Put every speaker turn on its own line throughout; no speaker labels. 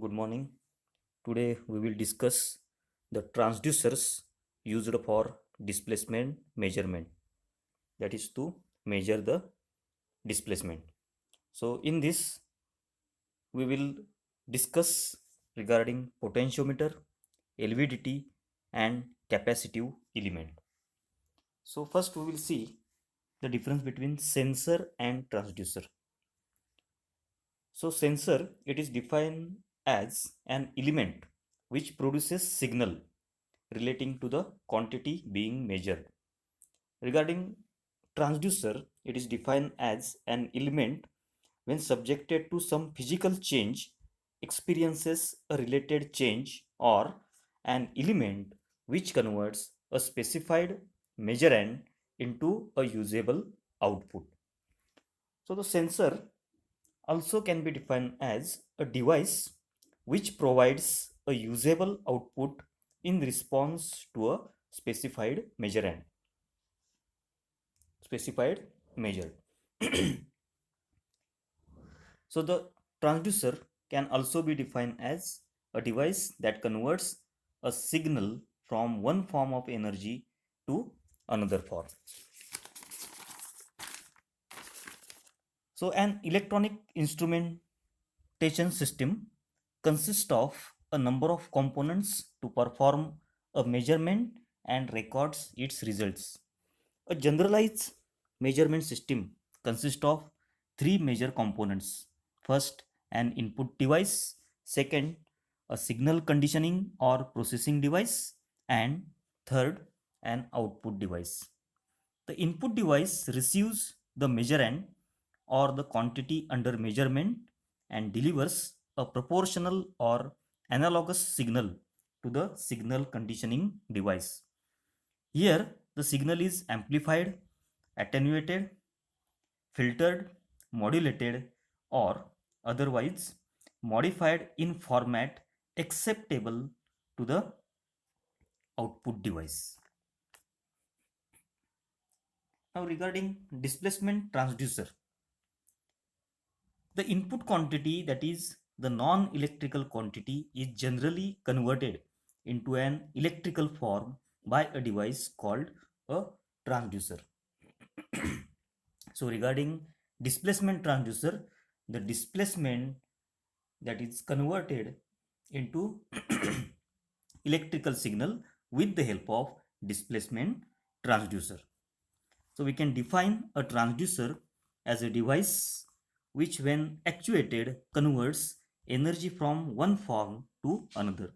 Good morning. Today we will discuss the transducers used for displacement measurement, that is to measure the displacement. So in this we will discuss regarding potentiometer, LVDT and capacitive element. So first we will see the difference between sensor and transducer. So sensor, it is defined as an element which produces signal relating to the quantity being measured. Regarding transducer, it is defined as an element when subjected to some physical change experiences a related change, or an element which converts a specified measurand into a usable output. So the sensor also can be defined as a device which provides a usable output in response to a specified measurand. Specified measure. So the transducer can also be defined as a device that converts a signal from one form of energy to another form. So an electronic instrumentation system consists of a number of components to perform a measurement and records its results. A generalized measurement system consists of three major components. First, an input device. Second, a signal conditioning or processing device. And third, an output device. The input device receives the measurand or the quantity under measurement and delivers a proportional or analogous signal to the signal conditioning device. Here, the signal is amplified, attenuated, filtered, modulated, or otherwise modified in format acceptable to the output device. Now, regarding displacement transducer, the input quantity, that is the non-electrical quantity, is generally converted into an electrical form by a device called a transducer. So regarding displacement transducer, the displacement that is converted into electrical signal with the help of displacement transducer. So we can define a transducer as a device which, when actuated, converts energy from one form to another.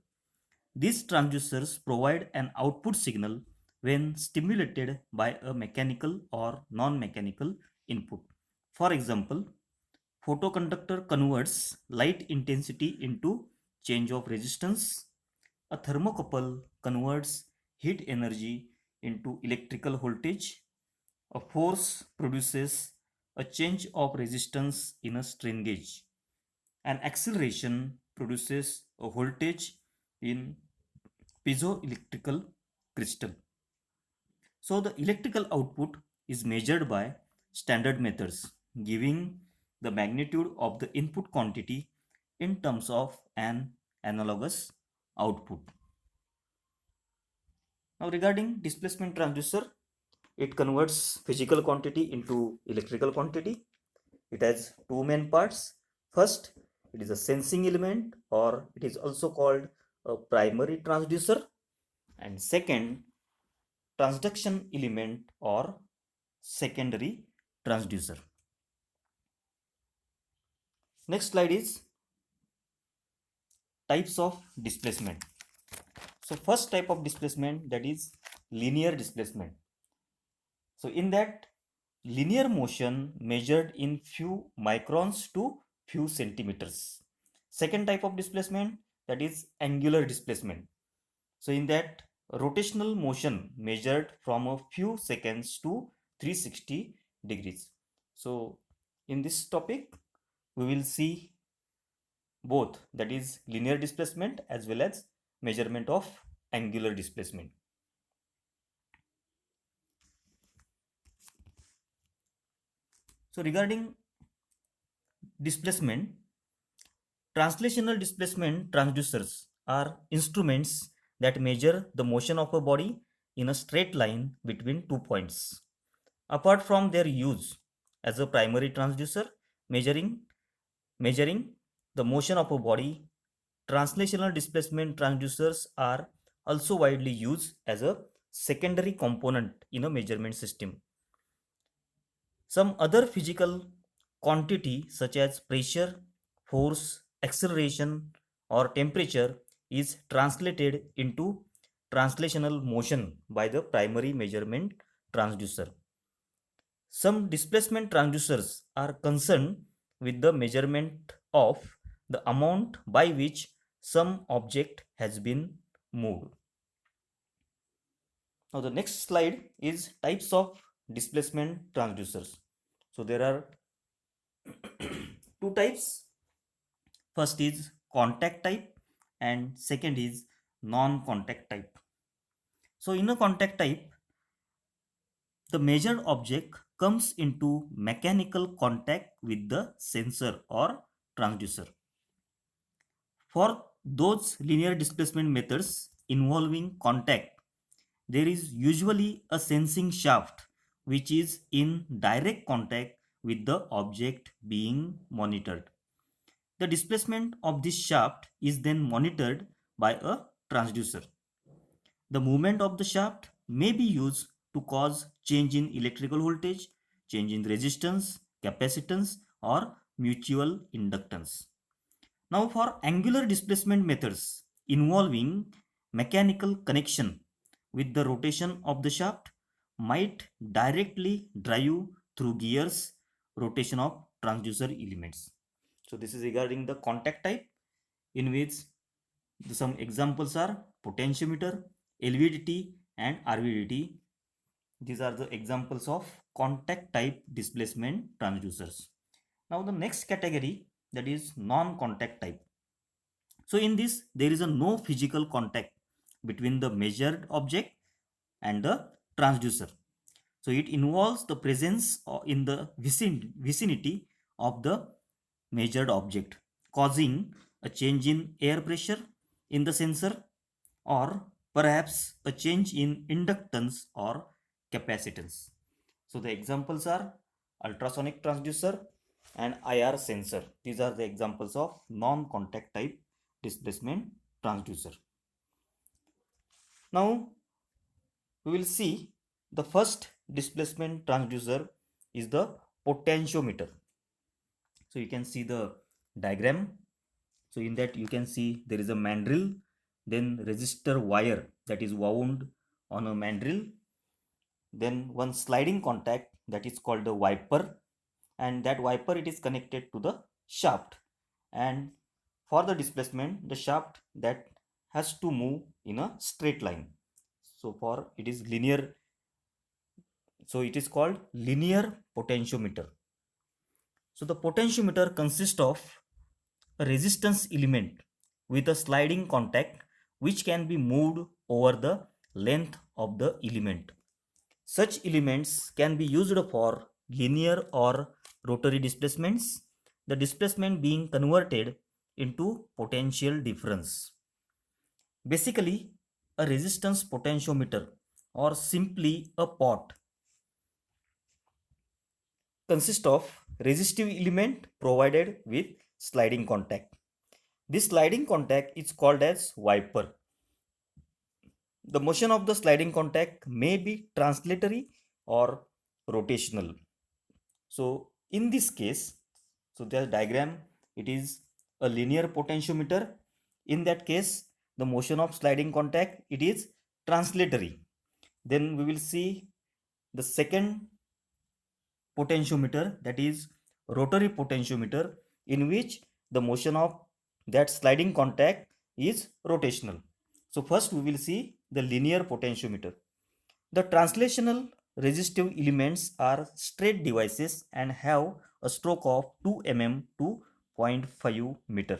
These transducers provide an output signal when stimulated by a mechanical or non-mechanical input. For example, photoconductor converts light intensity into change of resistance. A thermocouple converts heat energy into electrical voltage. A force produces a change of resistance in a strain gauge. An acceleration produces a voltage in piezoelectrical crystal. So the electrical output is measured by standard methods, giving the magnitude of the input quantity in terms of an analogous output. Now regarding displacement transducer, it converts physical quantity into electrical quantity. It has two main parts. First, it is a sensing element, or it is also called a primary transducer. And second, transduction element or secondary transducer. Next slide is types of displacement. So first type of displacement, that is linear displacement. So in that, linear motion measured in few microns to few centimeters. Second type of displacement, that is angular displacement. So in that, rotational motion measured from a few seconds to 360 degrees. So in this topic, we will see both, that is linear displacement as well as measurement of angular displacement. So regarding displacement, Translational displacement transducers are instruments that measure the motion of a body in a straight line between 2 points. Apart from their use as a primary transducer, measuring the motion of a body, translational displacement transducers are also widely used as a secondary component in a measurement system. Some other physical quantity such as pressure, force, acceleration or temperature is translated into translational motion by the primary measurement transducer. Some displacement transducers are concerned with the measurement of the amount by which some object has been moved. Now the next slide is types of displacement transducers. So there are two types. First is contact type and second is non-contact type. So in a contact type, the measured object comes into mechanical contact with the sensor or transducer. For those linear displacement methods involving contact, there is usually a sensing shaft which is in direct contact with the object being monitored. The displacement of this shaft is then monitored by a transducer. The movement of the shaft may be used to cause change in electrical voltage, change in resistance, capacitance, or mutual inductance. Now, for angular displacement methods involving mechanical connection with the rotation of the shaft might directly drive through gears rotation of transducer elements. So this is regarding the contact type, in which some examples are potentiometer, LVDT and RVDT. These are the examples of contact type displacement transducers. Now the next category, that is non-contact type. So in this, there is a no physical contact between the measured object and the transducer. So it involves the presence in the vicinity of the measured object, causing a change in air pressure in the sensor or perhaps a change in inductance or capacitance. So the examples are ultrasonic transducer and IR sensor. These are the examples of non-contact type displacement transducer. Now we will see the first displacement transducer is the potentiometer. So you can see the diagram. So in that you can see there is a mandrel, then resistor wire that is wound on a mandrel, then one sliding contact that is called the wiper, and that wiper it is connected to the shaft, and for the displacement the shaft that has to move in a straight line. So for it is linear, so it is called linear potentiometer. So the potentiometer consists of a resistance element with a sliding contact which can be moved over the length of the element. Such elements can be used for linear or rotary displacements, the displacement being converted into potential difference. Basically, a resistance potentiometer or simply a pot consists of resistive element provided with sliding contact. This sliding contact is called as wiper. The motion of the sliding contact may be translatory or rotational. So in this case, so the diagram, it is a linear potentiometer. In that case, the motion of sliding contact, it is translatory. Then we will see the second potentiometer, that is rotary potentiometer, in which the motion of that sliding contact is rotational. So first we will see the linear potentiometer. The translational resistive elements are straight devices and have a stroke of 2 mm to 0.5 meter.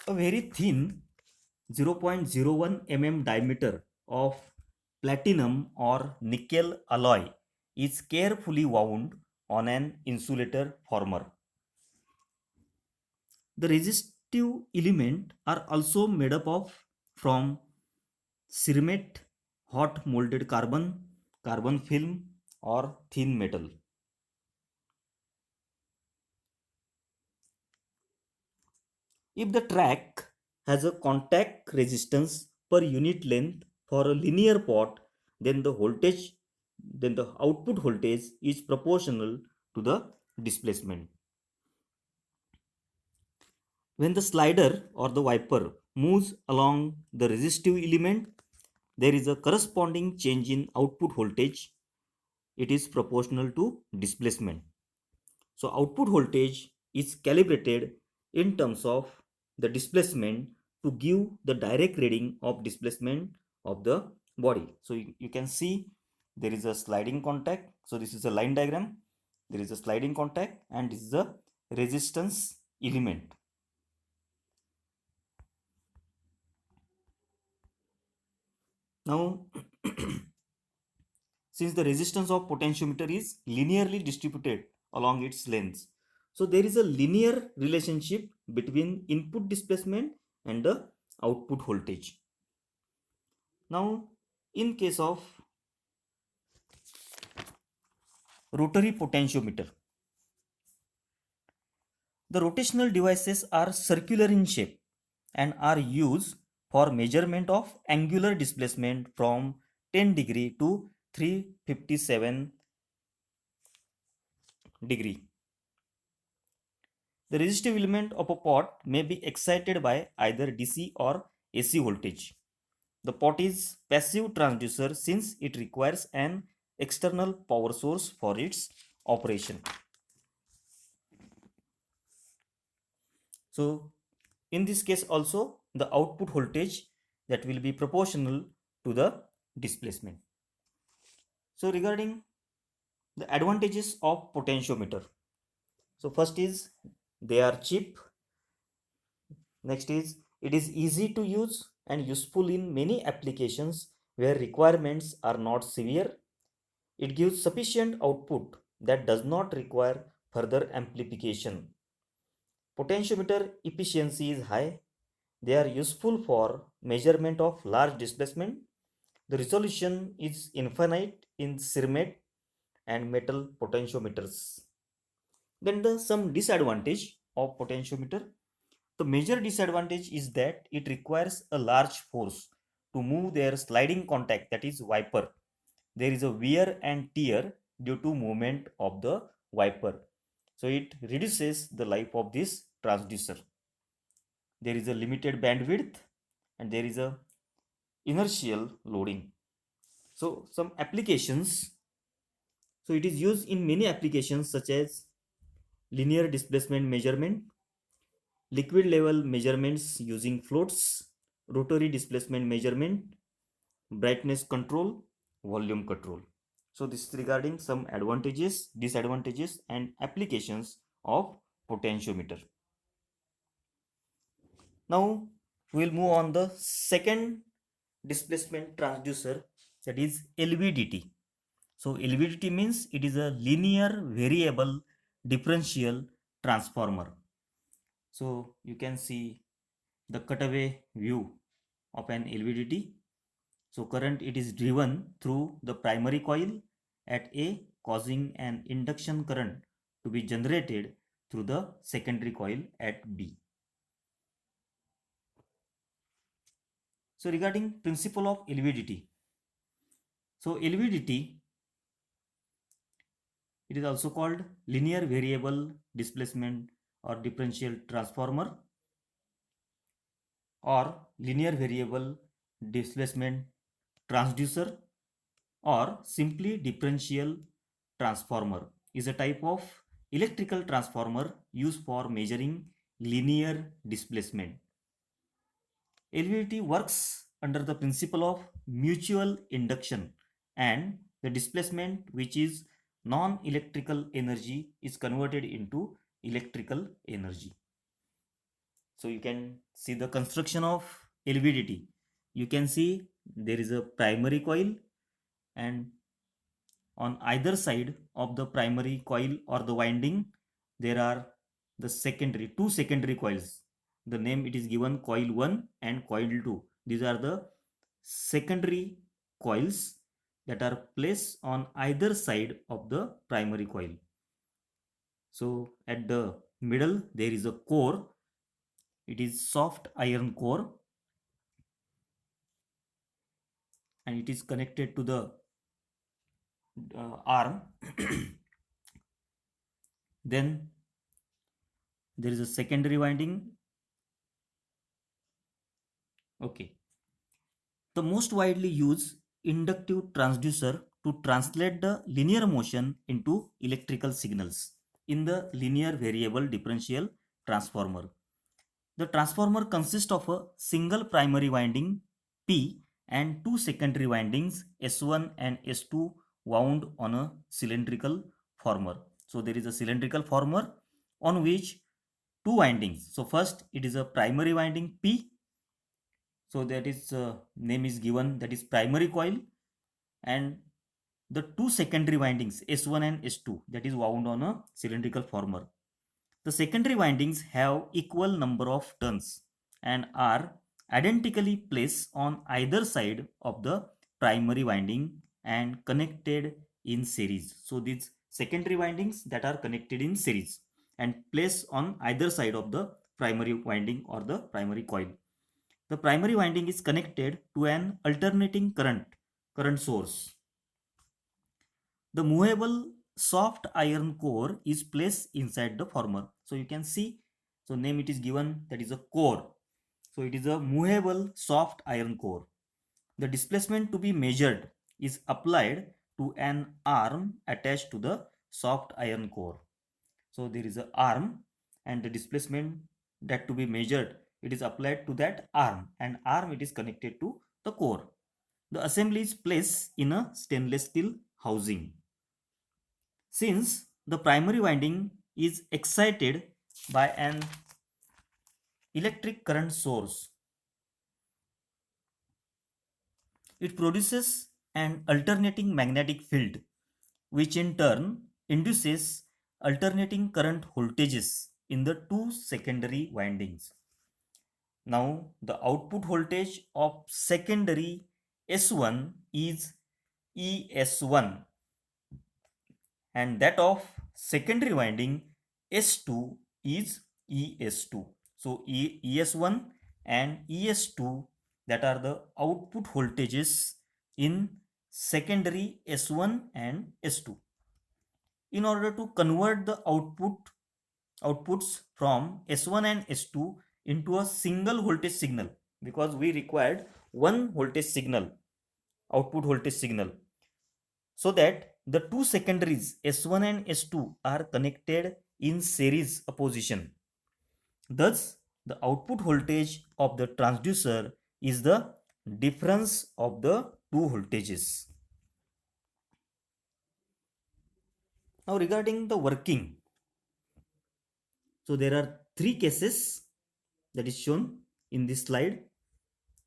A very thin 0.01 mm diameter of platinum or nickel alloy is carefully wound on an insulator former. The resistive element are also made up of from cermet, hot molded carbon, carbon film or thin metal. If the track has a contact resistance per unit length for a linear pot, then the output voltage is proportional to the displacement. When the slider or the wiper moves along the resistive element, there is a corresponding change in output voltage. It is proportional to displacement. So output voltage is calibrated in terms of the displacement to give the direct reading of displacement of the body. So you can see there is a sliding contact. So this is a line diagram. There is a sliding contact and this is a resistance element. Now since the resistance of potentiometer is linearly distributed along its length, so there is a linear relationship between input displacement and the output voltage. Now in case of rotary potentiometer, the rotational devices are circular in shape and are used for measurement of angular displacement from 10 degree to 357 degree. The resistive element of a pot may be excited by either DC or AC voltage. The pot is passive transducer since it requires an external power source for its operation. So in this case also the output voltage that will be proportional to the displacement. So regarding the advantages of potentiometer. So first is they are cheap. Next is it is easy to use and useful in many applications where requirements are not severe. It gives sufficient output that does not require further amplification. Potentiometer efficiency is high. They are useful for measurement of large displacement. The resolution is infinite in cermet and metal potentiometers. Then the some disadvantage of potentiometer. The major disadvantage is that it requires a large force to move their sliding contact, that is wiper. There is a wear and tear due to movement of the wiper. So it reduces the life of this transducer. There is a limited bandwidth and there is a inertial loading. So some applications. So it is used in many applications such as linear displacement measurement, liquid level measurements using floats, rotary displacement measurement, brightness control, volume control. So this is regarding some advantages, disadvantages and applications of potentiometer. Now we will move on the second displacement transducer, that is LVDT. So LVDT means it is a linear variable differential transformer. So you can see the cutaway view of an LVDT. So current it is driven through the primary coil at A, causing an induction current to be generated through the secondary coil at B. So regarding principle of LVDT. So LVDT, it is also called linear variable displacement or differential transformer or linear variable displacement transducer or simply differential transformer, is a type of electrical transformer used for measuring linear displacement. LVDT works under the principle of mutual induction, and the displacement, which is non-electrical energy, is converted into electrical energy. So you can see the construction of LVDT. you can see there is a primary coil, and on either side of the primary coil or the winding there are the two secondary coils. The name it is given coil 1 and coil 2. These are the secondary coils that are placed on either side of the primary coil. So at the middle there is a core. It is soft iron core, and it is connected to the arm. Then there is a secondary winding. Okay. The most widely used inductive transducer to translate the linear motion into electrical signals in the linear variable differential transformer. The transformer consists of a single primary winding P and two secondary windings S1 and S2 wound on a cylindrical former. So there is a cylindrical former on which two windings. So first it is a primary winding P. So that is name is given, that is primary coil, and the two secondary windings S1 and S2 that is wound on a cylindrical former. The secondary windings have equal number of turns and are identically placed on either side of the primary winding and connected in series. So these secondary windings that are connected in series and placed on either side of the primary winding or the primary coil. The primary winding is connected to an alternating current source. The movable soft iron core is placed inside the former. So you can see, so name it is given, that is a core. So it is a movable soft iron core. The displacement to be measured is applied to an arm attached to the soft iron core. So there is an arm, and the displacement that to be measured, it is applied to that arm, and arm it is connected to the core. The assembly is placed in a stainless steel housing. Since the primary winding is excited by an electric current source, it produces an alternating magnetic field, which in turn induces alternating current voltages in the two secondary windings. Now, the output voltage of secondary S1 is ES1, and that of secondary winding S2 is ES2. So ES1 and ES2, that are the output voltages in secondary S1 and S2. In order to convert the outputs from S1 and S2 into a single voltage signal, because we required one voltage signal, output voltage signal, so that the two secondaries S1 and S2 are connected in series opposition. Thus, the output voltage of the transducer is the difference of the two voltages. Now regarding the working, so there are three cases that is shown in this slide.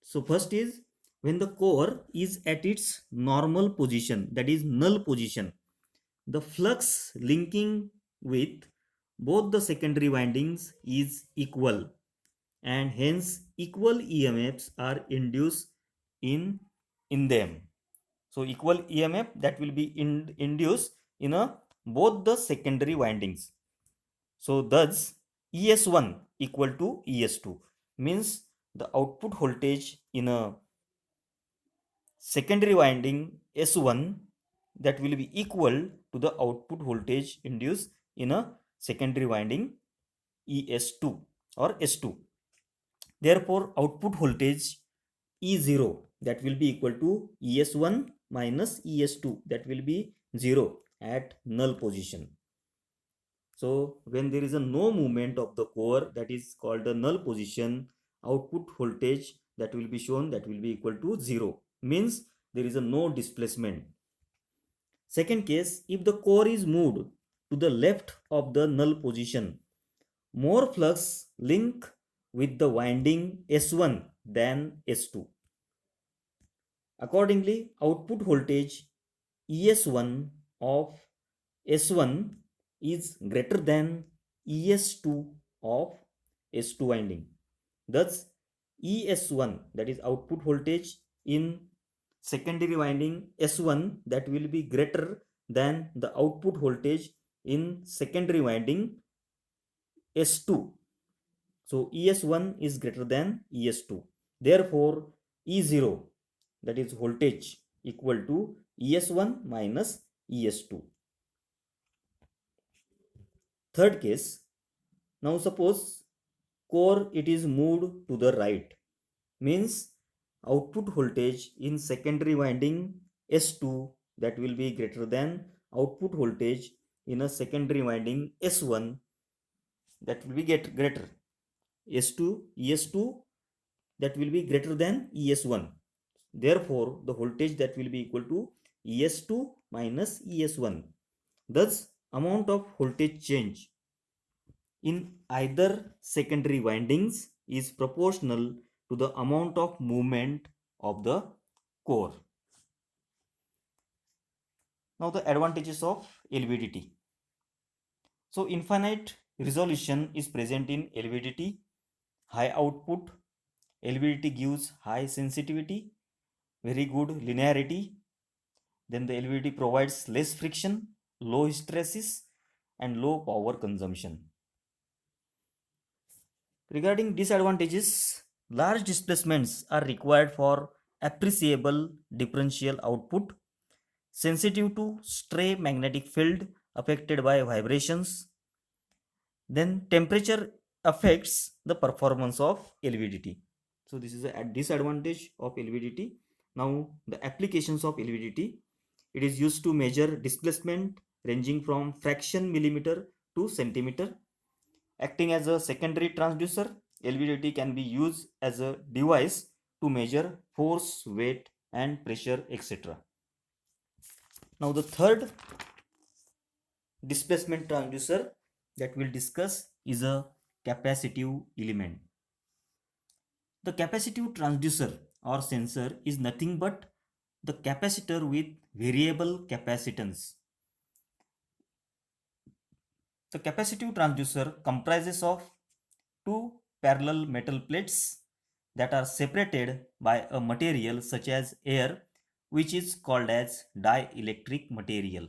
So first is when the core is at its normal position, that is null position, the flux linking with both the secondary windings is equal, and hence equal EMFs are induced in them. So equal EMF that will be induced in both the secondary windings. So thus ES1 equal to ES2 means the output voltage in a secondary winding S1 that will be equal to the output voltage induced in a secondary winding ES2 or S2. Therefore, output voltage E0 that will be equal to ES1 minus ES2, that will be 0 at null position. So when there is a no movement of the core, that is called the null position, output voltage that will be shown, that will be equal to 0, means there is a no displacement. Second case, if the core is moved to the left of the null position, more flux link with the winding S1 than S2. Accordingly, output voltage ES1 of S1 is greater than ES2 of S2 winding. Thus, ES1, that is output voltage in secondary winding S1, that will be greater than the output voltage in secondary winding S2. So ES1 is greater than ES2. Therefore, E0, that is voltage, equal to ES1 minus ES2. Third case, now suppose core it is moved to the right, means output voltage in secondary winding S2, that will be greater than output voltage in a secondary winding S1, that will be greater. S2, ES2, that will be greater than ES1. Therefore, the voltage that will be equal to ES2 minus ES1. Thus, amount of voltage change in either secondary windings is proportional to the amount of movement of the core. Now, the advantages of LVDT. So, infinite resolution is present in LVDT. High output. LVDT gives high sensitivity, very good linearity. Then the LVDT provides less friction, low hysteresis, and low power consumption. Regarding disadvantages, large displacements are required for appreciable differential output, sensitive to stray magnetic field affected by vibrations. Then temperature affects the performance of LVDT. So this is a disadvantage of LVDT. Now the applications of LVDT. It is used to measure displacement ranging from fraction millimeter to centimeter. Acting as a secondary transducer, LVDT can be used as a device to measure force, weight, and pressure, etc. Now the third displacement transducer that we'll discuss is a capacitive element. The capacitive transducer or sensor is nothing but the capacitor with variable capacitance. The capacitive transducer comprises of two parallel metal plates that are separated by a material such as air, which is called as dielectric material.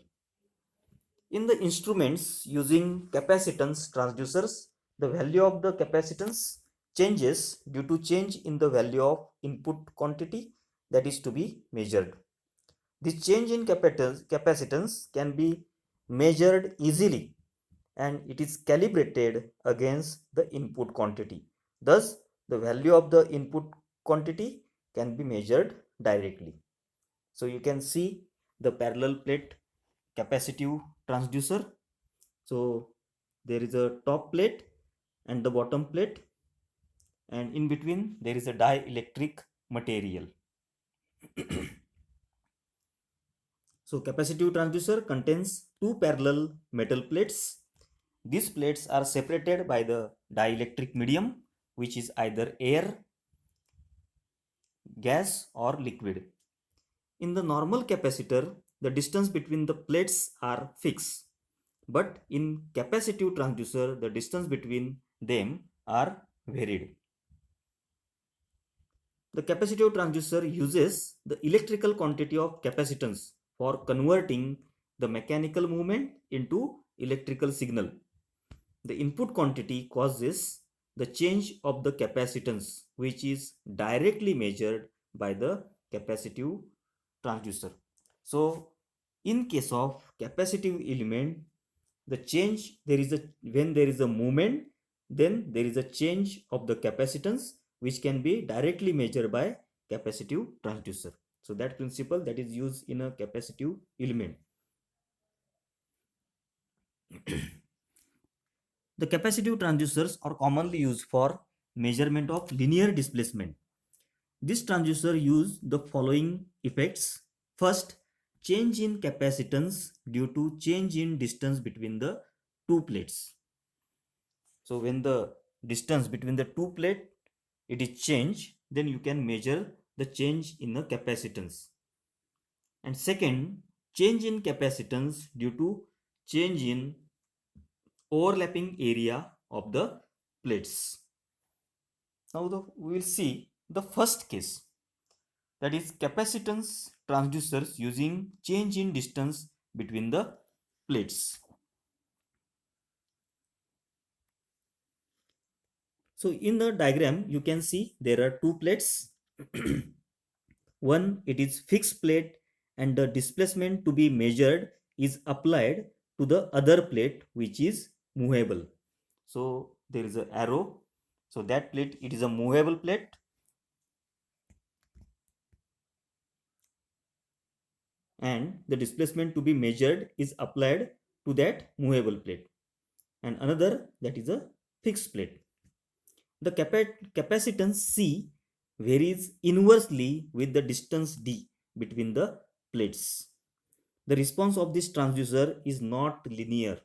In the instruments using capacitance transducers, the value of the capacitance changes due to change in the value of input quantity that is to be measured. This change in capacitance can be measured easily and it is calibrated against the input quantity. Thus, the value of the input quantity can be measured directly. So you can see the parallel plate capacitive transducer. So there is a top plate and the bottom plate, and in between there is a dielectric material. So capacitive transducer contains two parallel metal plates. These plates are separated by the dielectric medium, which is either air, gas, or liquid. In the normal capacitor, the distance between the plates are fixed. But in capacitive transducer, the distance between them are varied. The capacitive transducer uses the electrical quantity of capacitance for converting the mechanical movement into electrical signal. The input quantity causes the change of the capacitance, which is directly measured by the capacitive transducer. So in case of capacitive element, the change there is a when there is a movement, then there is a change of the capacitance which can be directly measured by capacitive transducer. So that principle that is used in a capacitive element. The capacitive transducers are commonly used for measurement of linear displacement. This transducer use the following effects. First, change in capacitance due to change in distance between the two plates. So when the distance between the two plate it is changed, then you can measure the change in the capacitance. And second, change in capacitance due to change in overlapping area of the plates. Now we will see the first case, that is capacitance transducers using change in distance between the plates. So in the diagram you can see there are two plates. One, it is fixed plate and the displacement to be measured is applied to the other plate which is movable. So there is an arrow. So that plate, it is a movable plate, and the displacement to be measured is applied to that movable plate. And another, that is a fixed plate. The capacitance C varies inversely with the distance d between the plates. The response of this transducer is not linear.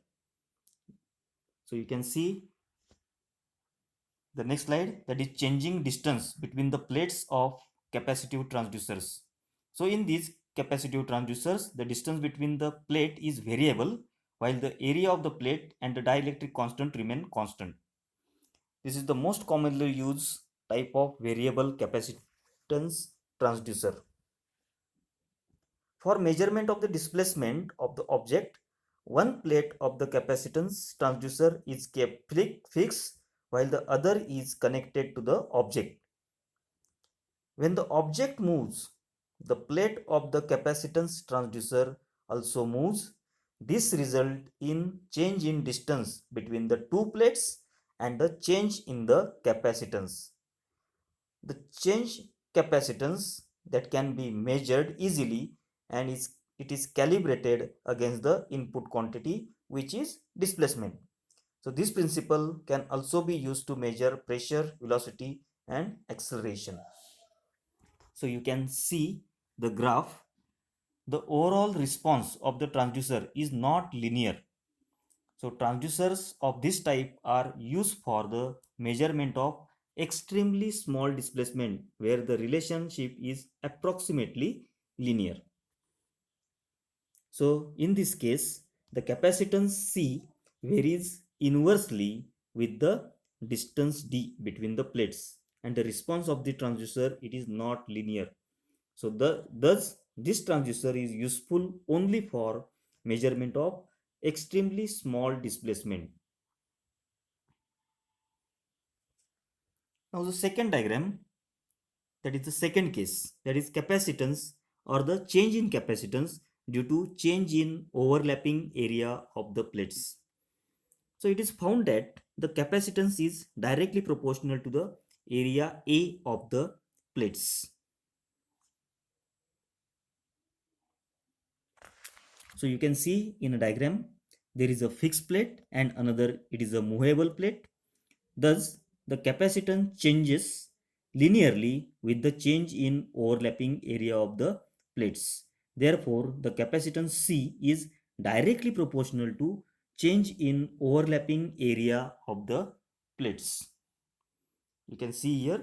So you can see the next slide, that is changing distance between the plates of capacitive transducers. So in these capacitive transducers, the distance between the plate is variable while the area of the plate and the dielectric constant remain constant. This is the most commonly used type of variable capacitance transducer. For measurement of the displacement of the object, one plate of the capacitance transducer is kept fixed while the other is connected to the object. When the object moves, the plate of the capacitance transducer also moves. This results in change in distance between the two plates and the change in the capacitance. The change capacitance that can be measured easily, and it is calibrated against the input quantity, which is displacement. So this principle can also be used to measure pressure, velocity and acceleration. So you can see the graph. The overall response of the transducer is not linear. So transducers of this type are used for the measurement of extremely small displacement where the relationship is approximately linear. So in this case, the capacitance C varies inversely with the distance d between the plates, and the response of the transducer, it is not linear. So thus this transducer is useful only for measurement of extremely small displacement. Now the second diagram, that is the second case, that is capacitance or the change in capacitance due to change in overlapping area of the plates. So it is found that the capacitance is directly proportional to the area A of the plates. So you can see in a diagram, there is a fixed plate and another, it is a movable plate. Thus, the capacitance changes linearly with the change in overlapping area of the plates. Therefore, the capacitance C is directly proportional to change in overlapping area of the plates. You can see here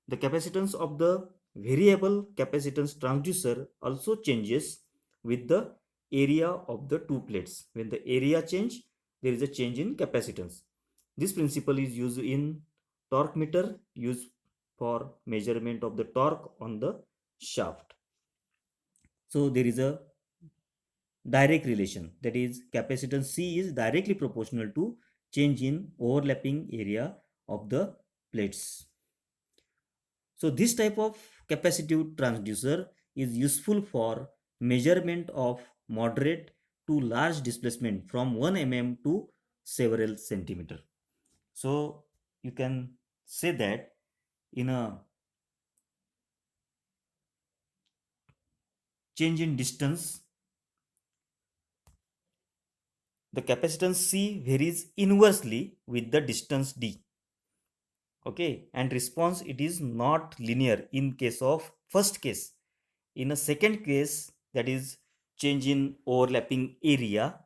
the capacitance of the variable capacitance transducer also changes with the area of the two plates. When the area change, there is a change in capacitance. This principle is used in torque meter, used for measurement of the torque on the shaft. So there is a direct relation, that is capacitance C is directly proportional to change in overlapping area of the plates. So this type of capacitive transducer is useful for measurement of moderate to large displacement from 1 mm to several centimeter. So you can say that in a change in distance, the capacitance C varies inversely with the distance d. Okay, and response, it is not linear in case of first case. In a second case, that is change in overlapping area,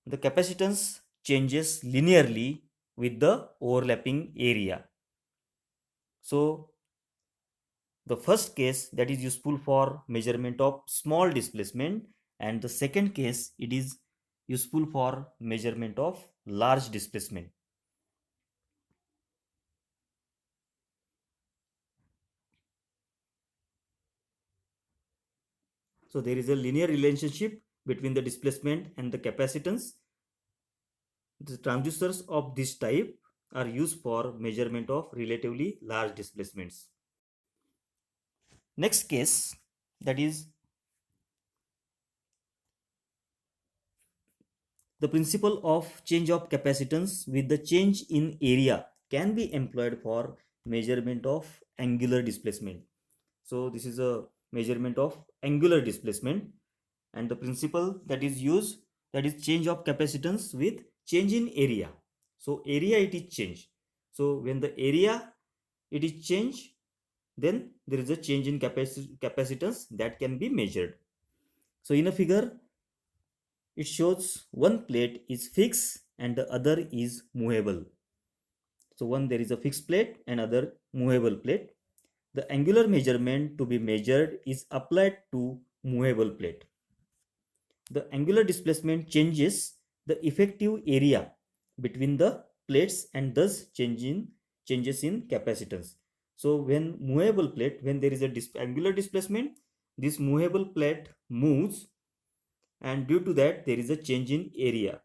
the capacitance changes linearly with the overlapping area. So The first case that is useful for measurement of small displacement, and the second case it is useful for measurement of large displacement. So there is a linear relationship between the displacement and the capacitance. The transducers of this type are used for measurement of relatively large displacements. Next case, that is the principle of change of capacitance with the change in area can be employed for measurement of angular displacement. So this is a measurement of angular displacement, and the principle that is used, that is change of capacitance with change in area. So area it is changed. So when the area it is changed, then there is a change in capacitance that can be measured. So in a figure it shows one plate is fixed and the other is movable. So one there is a fixed plate and other movable plate. The angular measurement to be measured is applied to movable plate. The angular displacement changes the effective area between the plates and thus changes in capacitance. So when movable plate, when there is a angular displacement, this movable plate moves, and due to that there is a change in area.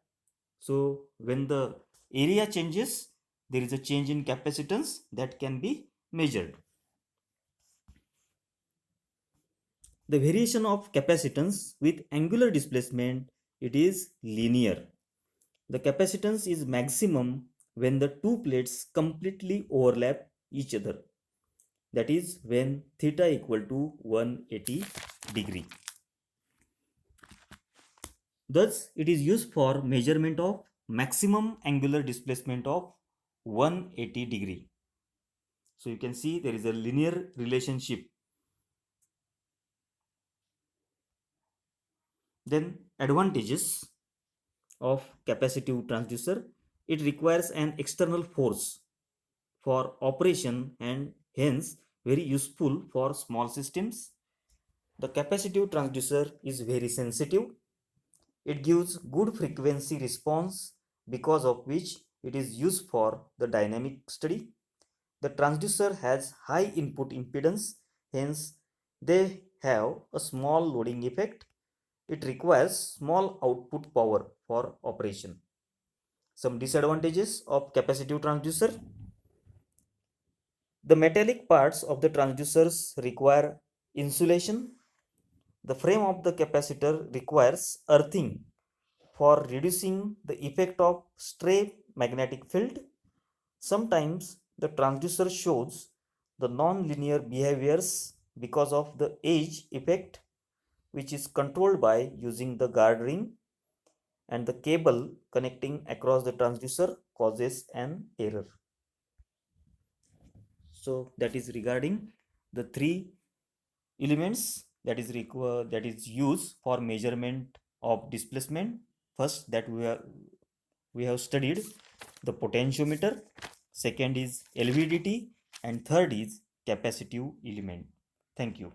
So when the area changes, there is a change in capacitance that can be measured. The variation of capacitance with angular displacement, it is linear. The capacitance is maximum when the two plates completely overlap each other. That is when theta equal to 180 degree. Thus, it is used for measurement of maximum angular displacement of 180 degree. So you can see there is a linear relationship. Then advantages of capacitive transducer, it requires an external force for operation and hence very useful for small systems. The capacitive transducer is very sensitive. It gives good frequency response, because of which it is used for the dynamic study. The transducer has high input impedance, hence they have a small loading effect. It requires small output power for operation. Some disadvantages of capacitive transducer. The metallic parts of the transducers require insulation. The frame of the capacitor requires earthing for reducing the effect of stray magnetic field. Sometimes the transducer shows the non-linear behaviors because of the edge effect, which is controlled by using the guard ring, and the cable connecting across the transducer causes an error. So that is regarding the three elements that is used for measurement of displacement. First, that we have studied the potentiometer, second is LVDT, and third is capacitive element. Thank you.